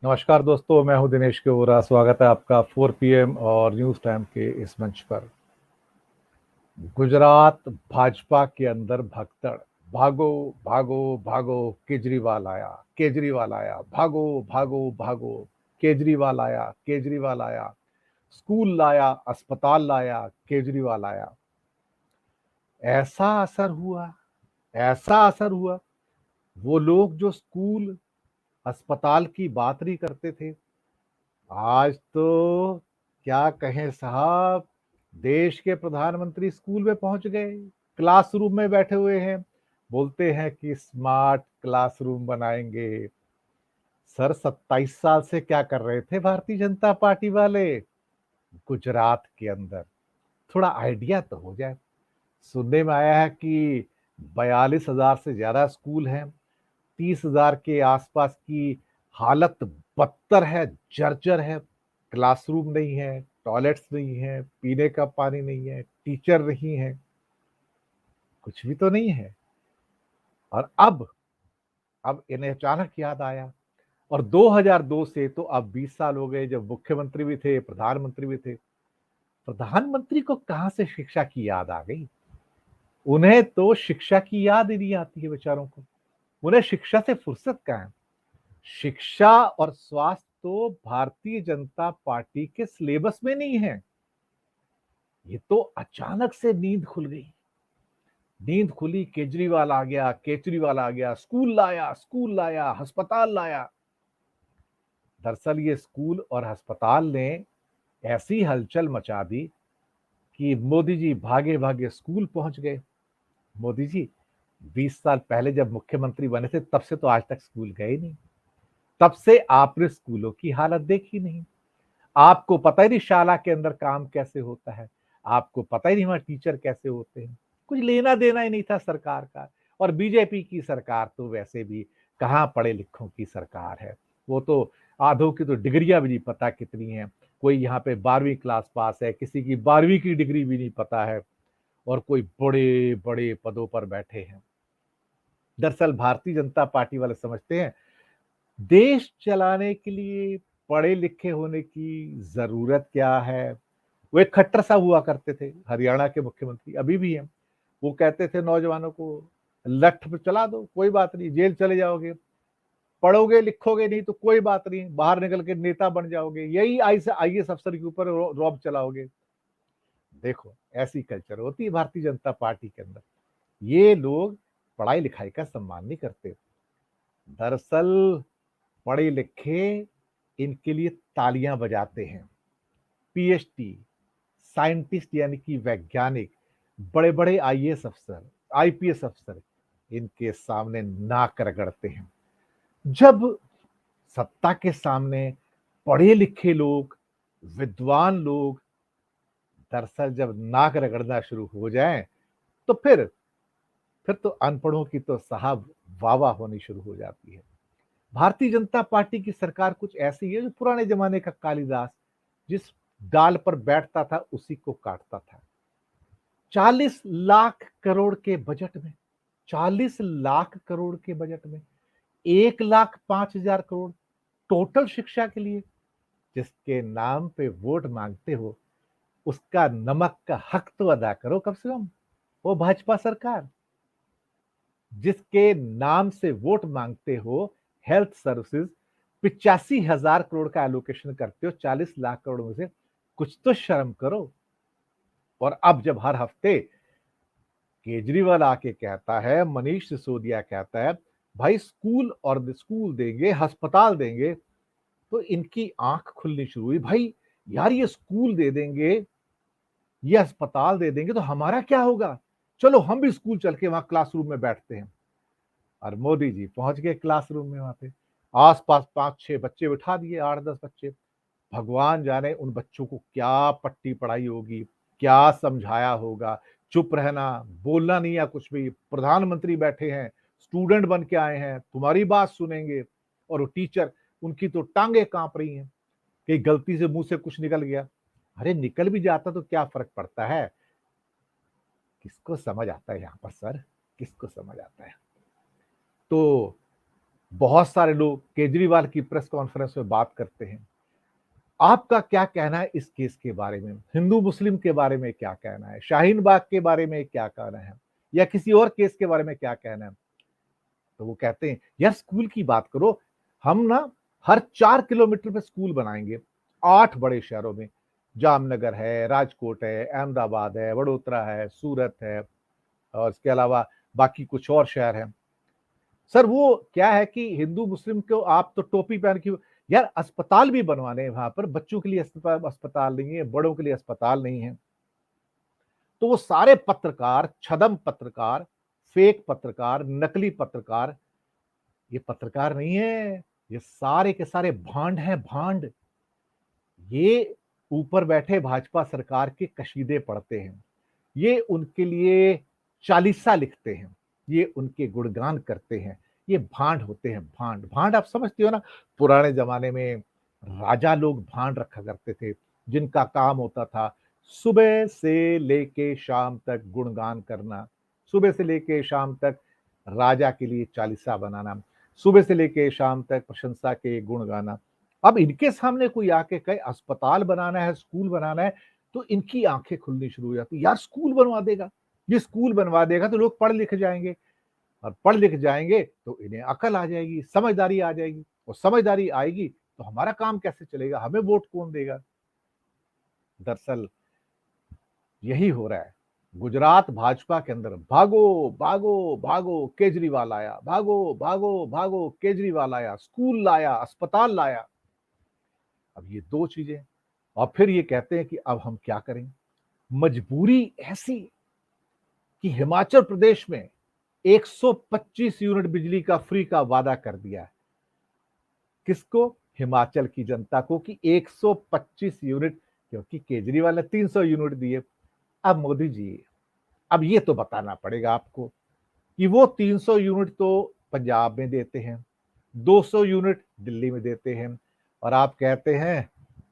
नमस्कार दोस्तों, मैं हूं दिनेश के वोरा। स्वागत है आपका 4 पीएम और न्यूज़ टाइम के इस मंच पर। गुजरात भाजपा के अंदर भगदड़। भागो भागो भागो, केजरीवाल आया, केजरीवाल आया, भागो भागो भागो, केजरीवाल आया, केजरीवाल आया, स्कूल लाया, अस्पताल लाया, केजरीवाल आया। ऐसा असर हुआ, ऐसा असर हुआ। वो लोग जो स्कूल अस्पताल की बात नहीं करते थे, आज तो क्या कहें साहब, देश के प्रधानमंत्री स्कूल में पहुंच गए, क्लासरूम में बैठे हुए हैं, बोलते हैं कि स्मार्ट क्लासरूम बनाएंगे। सर 27 साल से क्या कर रहे थे भारतीय जनता पार्टी वाले गुजरात के अंदर? थोड़ा आइडिया तो हो जाए। सुनने में आया है कि 42,000 से ज्यादा स्कूल हैं, 30,000 के आसपास की हालत बदतर है, जर्जर है। क्लासरूम नहीं है, टॉयलेट्स नहीं है, पीने का पानी नहीं है, टीचर नहीं है, कुछ भी तो नहीं है। और अब इन्हें अचानक याद आया। और 2002 से तो अब 20 साल हो गए, जब मुख्यमंत्री भी थे, प्रधानमंत्री भी थे। प्रधानमंत्री को कहां से शिक्षा की याद आ गई? उन्हें तो शिक्षा की याद ही नहीं आती है बेचारों को। उन्हें शिक्षा से फुर्सत कहाँ है? शिक्षा और स्वास्थ्य तो भारतीय जनता पार्टी के सिलेबस में नहीं है। ये तो अचानक से नींद खुल गई। नींद खुली, केजरीवाल आ गया, केजरीवाल आ गया, स्कूल लाया, स्कूल लाया, अस्पताल लाया। दरअसल ये स्कूल और अस्पताल ने ऐसी हलचल मचा दी कि मोदी जी भागे भागे स्कूल पहुंच गए। मोदी जी 20 साल पहले जब मुख्यमंत्री बने थे, तब से तो आज तक स्कूल गए नहीं। तब से आपने स्कूलों की हालत देखी नहीं। आपको पता ही नहीं शाला के अंदर काम कैसे होता है। आपको पता ही नहीं वहां टीचर कैसे होते हैं। कुछ लेना देना ही नहीं था सरकार का। और बीजेपी की सरकार तो वैसे भी कहाँ पढ़े लिखों की सरकार है। वो तो आधों की तो डिग्रियां भी नहीं पता कितनी हैं। कोई यहाँ पे 12वीं क्लास पास है, किसी की 12वीं की डिग्री भी नहीं पता है। और कोई बड़े बड़े पदों पर बैठे हैं। दरअसल भारतीय जनता पार्टी वाले समझते हैं देश चलाने के लिए पढ़े लिखे होने की जरूरत क्या है। वो एक खट्टर सा हुआ करते थे, हरियाणा के मुख्यमंत्री अभी भी हैं। वो कहते थे नौजवानों को, लठ पे चला दो, कोई बात नहीं, जेल चले जाओगे। पढ़ोगे लिखोगे नहीं तो कोई बात नहीं, बाहर निकल के नेता बन जाओगे। यही आईएएस अफसर के ऊपर रौब चलाओगे। देखो, ऐसी कल्चर होती है भारतीय जनता पार्टी के अंदर। ये लोग पढ़ाई लिखाई का सम्मान नहीं करते। दरअसल पढ़े लिखे इनके लिए तालियां बजाते हैं। पीएचडी, साइंटिस्ट यानी कि वैज्ञानिक, बड़े बड़े आईएएस अफसर, आईपीएस अफसर इनके सामने नाक रगड़ते हैं। जब सत्ता के सामने पढ़े लिखे लोग, विद्वान लोग दरअसल जब नाक रगड़ना शुरू हो जाएं, तो फिर तो अनपढ़ों की तो साहब वाह वाह होनी शुरू हो जाती है। भारतीय जनता पार्टी की सरकार कुछ ऐसी है जो पुराने जमाने का कालिदास, जिस डाल पर बैठता था उसी को काटता था। 40 लाख करोड़ के बजट में, 40 लाख करोड़ के बजट में 1,05,000 करोड़ टोटल शिक्षा के लिए। जिसके नाम पे वोट मांगते हो, उसका नमक का हक तो अदा करो कम से कम। वो भाजपा सरकार जिसके नाम से वोट मांगते हो, हेल्थ सर्विसेज 85,000 करोड़ का एलोकेशन करते हो 40 लाख करोड़ में से, कुछ तो शर्म करो। और अब जब हर हफ्ते केजरीवाल आके कहता है, मनीष सिसोदिया कहता है भाई स्कूल और स्कूल देंगे, अस्पताल देंगे, तो इनकी आंख खुलनी शुरू हुई। भाई यार, ये स्कूल दे देंगे, ये अस्पताल दे देंगे, तो हमारा क्या होगा? चलो हम भी स्कूल चल के वहां क्लासरूम में बैठते हैं। और मोदी जी पहुंच गए क्लासरूम में, वहां पे आसपास 5-6 बच्चे बिठा दिए, 8-10 बच्चे। भगवान जाने उन बच्चों को क्या पट्टी पढ़ाई होगी, क्या समझाया होगा। चुप रहना, बोलना नहीं है कुछ भी। प्रधानमंत्री बैठे हैं, स्टूडेंट बन के आए हैं, तुम्हारी बात सुनेंगे। और वो टीचर, उनकी तो टांगे कांप रही हैं कि गलती से मुंह से कुछ निकल गया। अरे निकल भी जाता तो क्या फर्क पड़ता है? किसको समझ आता है यहाँ पर सर? किसको समझ आता है? तो बहुत सारे लोग केजरीवाल की प्रेस कॉन्फ्रेंस में बात करते हैं। आपका क्या कहना है इस केस के बारे में? हिंदू मुस्लिम के बारे में क्या कहना है? शाहीन बाग के बारे में क्या कहना है? या किसी और केस के बारे में क्या कहना है? तो वो कहते हैं यार स्कूल की बात करो, हम ना हर 4 किलोमीटर पे स्कूल बनाएंगे, 8 बड़े शहरों में। जामनगर है, राजकोट है, अहमदाबाद है, वडोदरा है, सूरत है, और इसके अलावा बाकी कुछ और शहर हैं। सर वो क्या है कि हिंदू मुस्लिम को आप तो टोपी पहन के, यार अस्पताल भी बनवाने हैं वहां पर, बच्चों के लिए अस्पताल नहीं है, बड़ों के लिए अस्पताल नहीं है। तो वो सारे पत्रकार, छदम पत्रकार, फेक पत्रकार, नकली पत्रकार, ये पत्रकार नहीं है, ये सारे के सारे भांड हैं, भांड। ये ऊपर बैठे भाजपा सरकार के कशीदे पढ़ते हैं, ये उनके लिए चालीसा लिखते हैं, ये उनके गुणगान करते हैं। ये भांड होते हैं, भांड। भांड आप समझते हो ना, पुराने जमाने में राजा लोग भांड रखा करते थे, जिनका काम होता था सुबह से लेके शाम तक गुणगान करना, सुबह से लेके शाम तक राजा के लिए चालीसा बनाना, सुबह से लेके शाम तक प्रशंसा के गुण गाना। अब इनके सामने कोई आके कहे अस्पताल बनाना है, स्कूल बनाना है, तो इनकी आंखें खुलनी शुरू हो जाती, यार स्कूल बनवा देगा, ये स्कूल बनवा देगा तो लोग पढ़ लिख जाएंगे, और पढ़ लिख जाएंगे तो इन्हें अकल आ जाएगी, समझदारी आ जाएगी, और समझदारी आएगी तो हमारा काम कैसे चलेगा, हमें वोट कौन देगा। दरअसल यही हो रहा है गुजरात भाजपा के अंदर। भागो भागो भागो केजरीवाल आया, भागो भागो भागो केजरीवाल आया, स्कूल लाया, अस्पताल लाया। अब ये दो चीजें, और फिर ये कहते हैं कि अब हम क्या करें। मजबूरी ऐसी कि हिमाचल प्रदेश में 125 यूनिट बिजली का फ्री का वादा कर दिया है। किसको? हिमाचल की जनता को, कि 125 यूनिट, क्योंकि केजरीवाल ने 300 यूनिट दिए। अब मोदी जी, अब ये तो बताना पड़ेगा आपको कि वो 300 यूनिट तो पंजाब में देते हैं, 200 यूनिट दिल्ली में देते हैं, और आप कहते हैं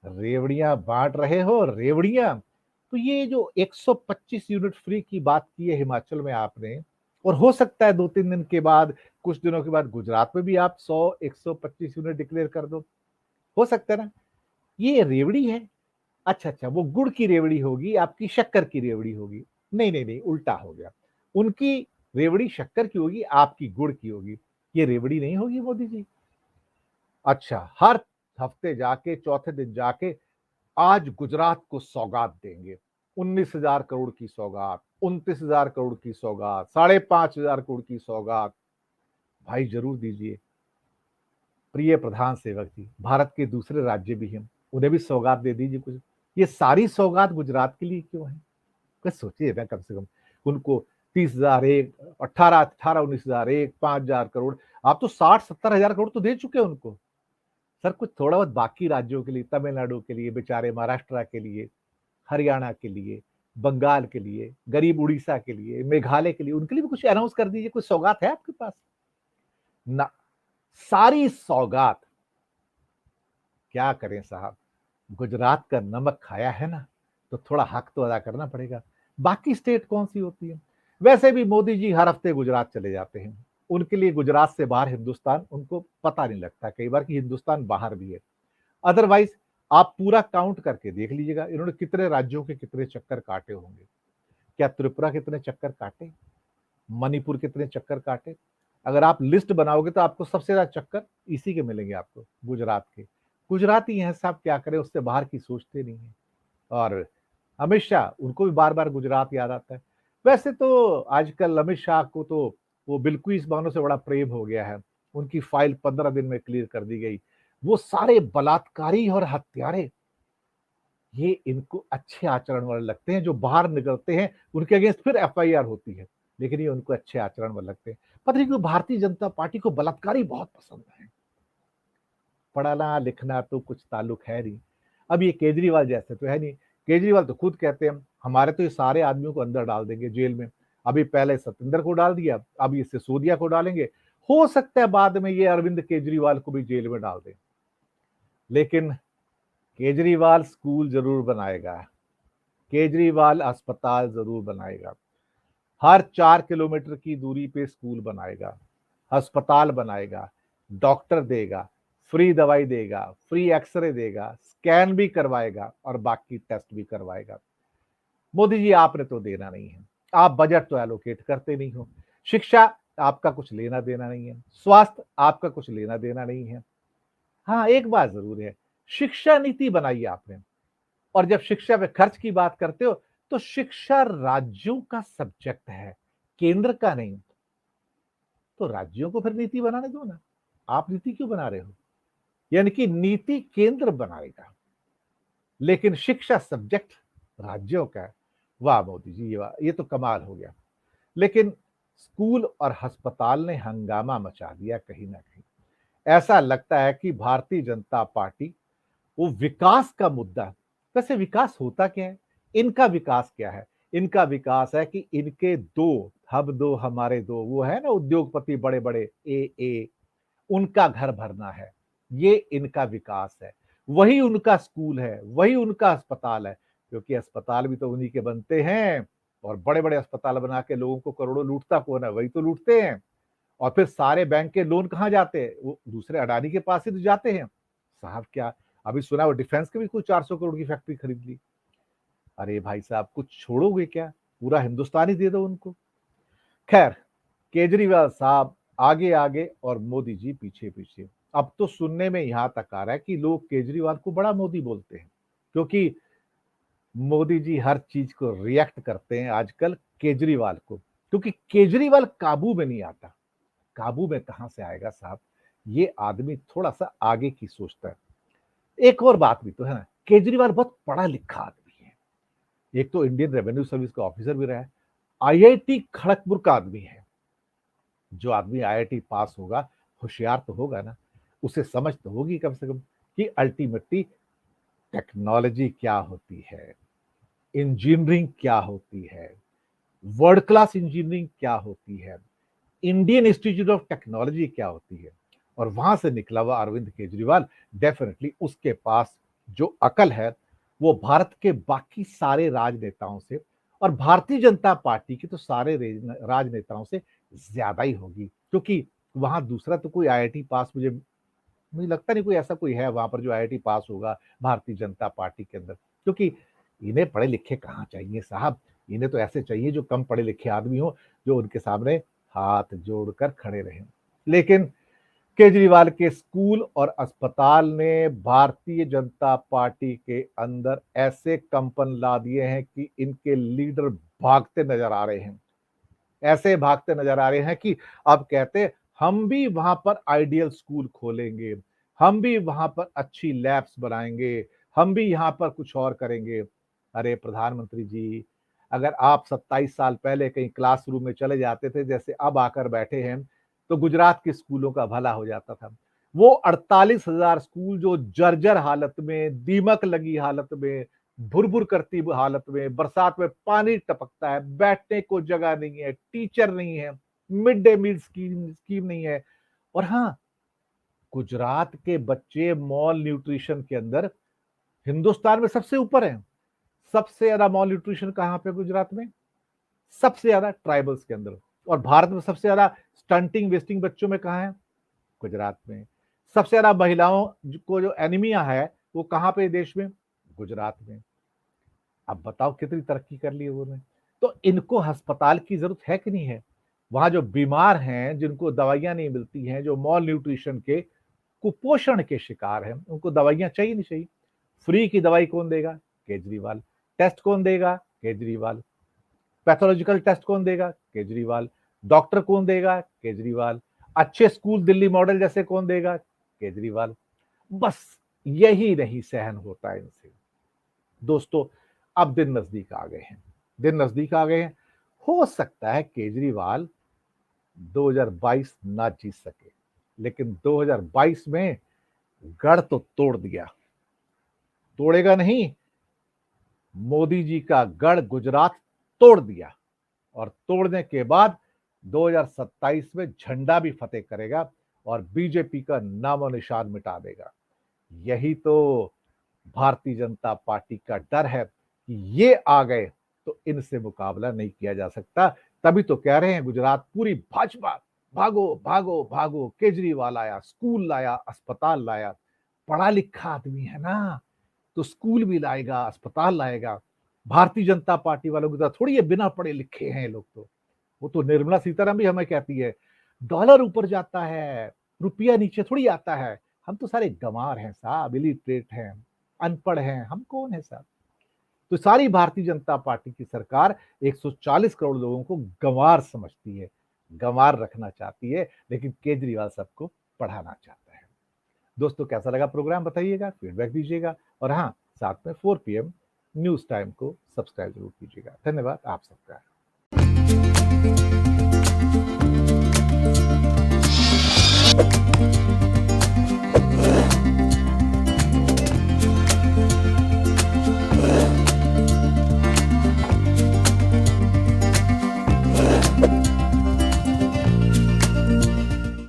रेवड़ियां बांट रहे हो, रेवड़ियां। तो ये जो 125 यूनिट फ्री की बात की है हिमाचल में आपने, और हो सकता है 2-3 दिन के बाद, कुछ दिनों के बाद गुजरात में भी आप 100-125 यूनिट डिक्लेयर कर दो, हो सकता है ना। ये रेवड़ी है। अच्छा अच्छा, वो गुड़ की रेवड़ी होगी, आपकी शक्कर की रेवड़ी होगी। नहीं नहीं नहीं, उल्टा हो गया। उनकी रेवड़ी शक्कर की होगी, आपकी गुड़ की होगी। ये रेवड़ी नहीं होगी मोदी जी। अच्छा, हर हफ्ते जाके, चौथे दिन जाके, आज गुजरात को सौगात देंगे। 19,000 करोड़ की सौगात, 29,000 करोड़ की सौगात, 5,500 करोड़ की सौगात। भाई जरूर दीजिए। प्रिय प्रधान सेवक जी, भारत के दूसरे राज्य भी हैं, उन्हें भी सौगात दे दीजिए कुछ। ये सारी सौगात गुजरात के लिए क्यों है? कुछ सोचिए ना कम से कम। उनको 30,000 एक, 18-19,000 एक, 5,000 करोड़। आप तो 60-70 हजार करोड़ तो दे चुके हैं उनको। सर कुछ थोड़ा बहुत बाकी राज्यों के लिए, तमिलनाडु के लिए बेचारे, महाराष्ट्र के लिए, हरियाणा के लिए, बंगाल के लिए, गरीब उड़ीसा के लिए, मेघालय के लिए, उनके लिए भी कुछ अनाउंस कर दीजिए। कुछ सौगात है आपके पास? ना, सारी सौगात। क्या करें साहब, गुजरात का नमक खाया है ना, तो थोड़ा हक तो अदा करना पड़ेगा। बाकी स्टेट कौन सी होती है? वैसे भी मोदी जी हर हफ्ते गुजरात चले जाते हैं, उनके लिए गुजरात से बाहर हिंदुस्तान उनको पता नहीं लगता कई बार कि हिंदुस्तान बाहर भी है। अदरवाइज आप पूरा काउंट करके देख लीजिएगा, इन्होंने कितने राज्यों के कितने चक्कर काटे होंगे। क्या त्रिपुरा कितने चक्कर काटे, मणिपुर कितने चक्कर काटे? अगर आप लिस्ट बनाओगे तो आपको सबसे ज्यादा चक्कर इसी के मिलेंगे आपको, गुजरात के। गुजराती हैं साहब, क्या करें, उससे बाहर की सोचते नहीं है। और अमित शाह, उनको भी बार बार गुजरात याद आता है। वैसे तो आजकल अमित शाह को तो वो बिल्कुल बानों से बड़ा प्रेम हो गया है। उनकी फाइल 15 दिन में क्लियर कर दी गई। वो सारे बलात्कारी और हत्यारे, ये इनको अच्छे आचरण वाले लगते हैं, जो बाहर निकलते हैं उनके अगेंस्ट फिर एफआईआर होती है, लेकिन ये उनको अच्छे आचरण वाले लगते हैं। पता नहीं क्यों भारतीय जनता पार्टी को बलात्कारी बहुत पसंद है। पढ़ना लिखना तो कुछ ताल्लुक है नहीं। अब ये केजरीवाल जैसे तो है नहीं। केजरीवाल तो खुद कहते हैं हमारे तो ये सारे आदमियों को अंदर डाल देंगे जेल में। अभी पहले सतेंद्र को डाल दिया, अब ये सिसोदिया को डालेंगे। हो सकता है बाद में ये अरविंद केजरीवाल को भी जेल में डाल दें। लेकिन केजरीवाल स्कूल जरूर बनाएगा, केजरीवाल अस्पताल जरूर बनाएगा, हर 4 किलोमीटर की दूरी पे स्कूल बनाएगा, अस्पताल बनाएगा। डॉक्टर देगा, फ्री दवाई देगा, फ्री एक्सरे देगा, स्कैन भी करवाएगा और बाकी टेस्ट भी करवाएगा। मोदी जी आपने तो देना नहीं है, आप बजट तो एलोकेट करते नहीं हो, शिक्षा आपका कुछ लेना देना नहीं है, स्वास्थ्य आपका कुछ लेना देना नहीं है। हाँ, एक बात जरूर है, शिक्षा नीति बनाई आपने, और जब शिक्षा पे खर्च की बात करते हो तो शिक्षा राज्यों का सब्जेक्ट है, केंद्र का नहीं। तो राज्यों को फिर नीति बनाने दो ना, आप नीति क्यों बना रहे हो? यानी कि नीति केंद्र बनाएगा, लेकिन शिक्षा सब्जेक्ट राज्यों का है। वाह मोदी जी, वाह, ये तो कमाल हो गया। लेकिन स्कूल और अस्पताल ने हंगामा मचा दिया कहीं ना कहीं। ऐसा लगता है कि भारतीय जनता पार्टी वो विकास का मुद्दा, वैसे विकास होता क्या है? इनका विकास क्या है? इनका विकास है कि इनके दो, हम दो हमारे दो, वो है ना उद्योगपति बड़े बड़े ए, उनका घर भरना है, ये इनका विकास है। वही उनका स्कूल है, वही उनका अस्पताल है, क्योंकि अस्पताल भी तो उन्हीं के बनते हैं। और बड़े बड़े अस्पताल बना के लोगों को करोड़ों लूटता कौन है? वही तो लूटते हैं। और फिर सारे बैंक के लोन कहाँ जाते हैं? वो दूसरे अडानी के पास ही तो जाते हैं। साहब क्या, अभी सुना वो डिफेंस के भी कुछ 400 करोड़ की फैक्ट्री खरीद ली। अरे भाई साहब, कुछ छोड़ोगे क्या? पूरा हिंदुस्तान ही दे दो उनको। खैर, केजरीवाल साहब आगे आगे और मोदी जी पीछे पीछे। अब तो सुनने में यहां तक आ रहा है कि लोग केजरीवाल को बड़ा मोदी बोलते हैं, क्योंकि मोदी जी हर चीज को रिएक्ट करते हैं आजकल केजरीवाल को, क्योंकि केजरीवाल काबू में नहीं आता। काबू में कहां से आएगा साहब? ये आदमी थोड़ा सा आगे की सोचता है। एक और बात भी तो है ना, केजरीवाल बहुत पढ़ा लिखा आदमी है। एक तो इंडियन रेवेन्यू सर्विस का ऑफिसर भी रहा है, आईआईटी खड़गपुर का आदमी है। जो आदमी आईआईटी पास होगा, होशियार तो होगा ना, उसे समझ तो होगी कम से कम कि अल्टीमेटली टेक्नोलॉजी क्या होती है, इंजीनियरिंग क्या होती है, वर्ल्ड क्लास इंजीनियरिंग क्या होती है, इंडियन इंस्टीट्यूट ऑफ टेक्नोलॉजी क्या होती है। और वहां से निकला हुआ अरविंद केजरीवाल, डेफिनेटली उसके पास जो अकल है वो भारत के बाकी सारे राजनेताओं से और भारतीय जनता पार्टी के तो सारे राजनेताओं से ज्यादा ही होगी, क्योंकि वहां दूसरा तो कोई आईआईटी पास, मुझे लगता नहीं कोई ऐसा कोई है वहां पर जो आईआईटी पास होगा भारतीय जनता पार्टी के अंदर। क्योंकि इन्हें पढ़े लिखे कहाँ चाहिए साहब, इन्हें तो ऐसे चाहिए जो कम पढ़े लिखे आदमी हो, जो उनके सामने हाथ जोड़कर खड़े रहें। लेकिन केजरीवाल के स्कूल और अस्पताल ने भारतीय जनता पार्टी के अंदर ऐसे कंपन ला दिए हैं कि इनके लीडर भागते नजर आ रहे हैं। ऐसे भागते नजर आ रहे हैं कि अब कहते हम भी वहां पर आइडियल स्कूल खोलेंगे, हम भी वहां पर अच्छी लैब्स बनाएंगे, हम भी यहाँ पर कुछ और करेंगे। अरे प्रधानमंत्री जी, अगर आप 27 साल पहले कहीं क्लासरूम में चले जाते थे जैसे अब आकर बैठे हैं, तो गुजरात के स्कूलों का भला हो जाता था। वो 48,000 स्कूल जो जर्जर हालत में, दीमक लगी हालत में, भुर-भुर करती हालत में, बरसात में पानी टपकता है, बैठने को जगह नहीं है, टीचर नहीं है, mid day meal scheme scheme नहीं है। और हाँ, गुजरात के बच्चे मॉल न्यूट्रिशन के अंदर हिंदुस्तान में सबसे ऊपर है। सबसे ज्यादा मॉल न्यूट्रिशन कहाँ पे? गुजरात में। सबसे ज्यादा ट्राइबल्स के अंदर। और भारत में सबसे ज्यादा स्टंटिंग वेस्टिंग बच्चों में कहाँ है? गुजरात में। सबसे ज्यादा महिलाओं को जो एनीमिया है वो कहाँ पे देश में? गुजरात में। अब बताओ कितनी तरक्की कर ली है उन्होंने। तो इनको अस्पताल की जरूरत है कि नहीं है? वहां जो बीमार हैं, जिनको दवाइयां नहीं मिलती हैं, जो मॉल न्यूट्रिशन के, कुपोषण के शिकार हैं, उनको दवाइयां चाहिए नहीं चाहिए? फ्री की दवाई कौन देगा? केजरीवाल। टेस्ट कौन देगा? केजरीवाल। पैथोलॉजिकल टेस्ट कौन देगा? केजरीवाल। डॉक्टर कौन देगा? केजरीवाल। अच्छे स्कूल दिल्ली मॉडल जैसे कौन देगा? केजरीवाल। बस यही नहीं सहन होता इनसे। दोस्तों, अब दिन नजदीक आ गए हैं, दिन नजदीक आ गए हैं। हो सकता है केजरीवाल 2022 ना जीत सके, लेकिन 2022 में गढ़ तो तोड़ दिया। तोड़ेगा नहीं, मोदी जी का गढ़ गुजरात तोड़ दिया। और तोड़ने के बाद 2027 में झंडा भी फतेह करेगा और बीजेपी का नामो निशान मिटा देगा। यही तो भारतीय जनता पार्टी का डर है कि ये आ गए तो इनसे मुकाबला नहीं किया जा सकता। तभी तो कह रहे हैं गुजरात पूरी भाजपा भागो भागो भागो, केजरीवाल आया, स्कूल लाया, अस्पताल लाया। पढ़ा लिखा आदमी है ना, तो स्कूल भी लाएगा, अस्पताल लाएगा। भारतीय जनता पार्टी वालों की तरह थोड़ी ये बिना पढ़े लिखे हैं ये लोग तो। वो तो निर्मला सीतारामन भी हमें कहती है, डॉलर ऊपर जाता है, रुपया नीचे थोड़ी आता है। हम तो सारे गँवार हैं साहब, इलिटरेट हैं, अनपढ़ हैं, हम कौन है साहब? तो सारी भारतीय जनता पार्टी की सरकार 140 करोड़ लोगों को गँवार समझती है, गँवार रखना चाहती है, लेकिन केजरीवाल सबको पढ़ाना चाहता है। दोस्तों कैसा लगा प्रोग्राम बताइएगा, फीडबैक दीजिएगा और हाँ, साथ में 4 पीएम न्यूज़ टाइम को सब्सक्राइब ज़रूर कीजिएगा। धन्यवाद आप सबका।